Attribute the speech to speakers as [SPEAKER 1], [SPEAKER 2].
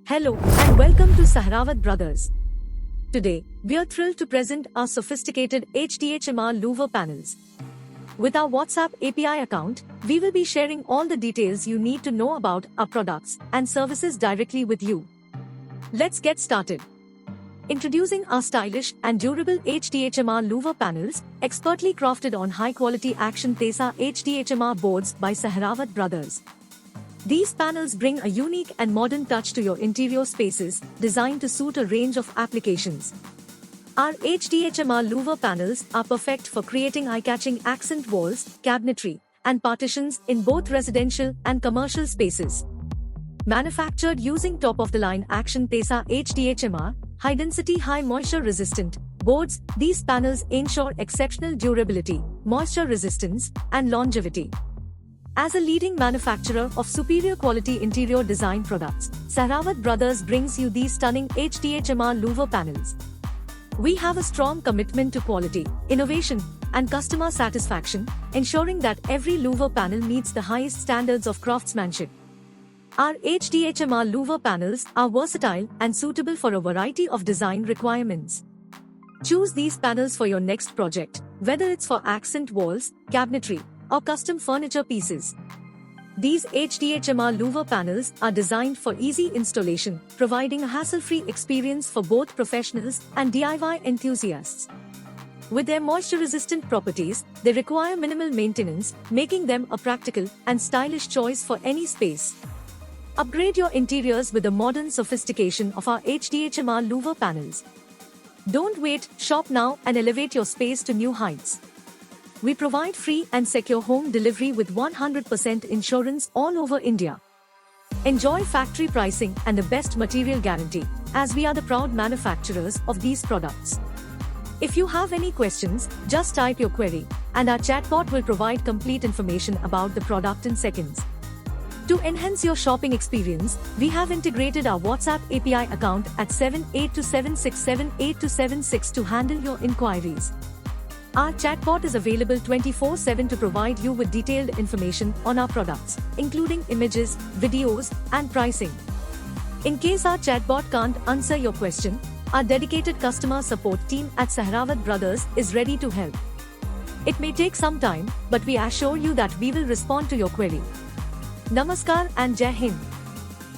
[SPEAKER 1] Hello and welcome to Sehrawat Brothers. Today, we are thrilled to present our sophisticated HDHMR louver panels. With our WhatsApp API account, we will be sharing all the details you need to know about our products and services directly with you. Let's get started. Introducing our stylish and durable HDHMR louver panels, expertly crafted on high-quality Action Tesa HDHMR boards by Sehrawat Brothers. These panels bring a unique and modern touch to your interior spaces, designed to suit a range of applications. Our HDHMR louver panels are perfect for creating eye-catching accent walls, cabinetry, and partitions in both residential and commercial spaces. Manufactured using top-of-the-line Action Tesa HDHMR, high-density, high-moisture-resistant boards, these panels ensure exceptional durability, moisture resistance, and longevity. As a leading manufacturer of superior quality interior design products, Sehrawat Brothers brings you these stunning HDHMR louver panels. We have a strong commitment to quality, innovation, and customer satisfaction, ensuring that every louver panel meets the highest standards of craftsmanship. Our HDHMR louver panels are versatile and suitable for a variety of design requirements. Choose these panels for your next project, whether it's for accent walls, cabinetry, or custom furniture pieces. These HDHMR louver panels are designed for easy installation, providing a hassle-free experience for both professionals and DIY enthusiasts. With their moisture-resistant properties, they require minimal maintenance, making them a practical and stylish choice for any space. Upgrade your interiors with the modern sophistication of our HDHMR louver panels. Don't wait, shop now and elevate your space to new heights. We provide free and secure home delivery with 100% insurance all over India. Enjoy factory pricing and the best material guarantee, as we are the proud manufacturers of these products. If you have any questions, just type your query, and our chatbot will provide complete information about the product in seconds. To enhance your shopping experience, we have integrated our WhatsApp API account at 7827678276 to handle your inquiries. Our chatbot is available 24/7 to provide you with detailed information on our products, including images, videos, and pricing. In case our chatbot can't answer your question, our dedicated customer support team at Sehrawat Brothers is ready to help. It may take some time, but we assure you that we will respond to your query. Namaskar and Jai Hind.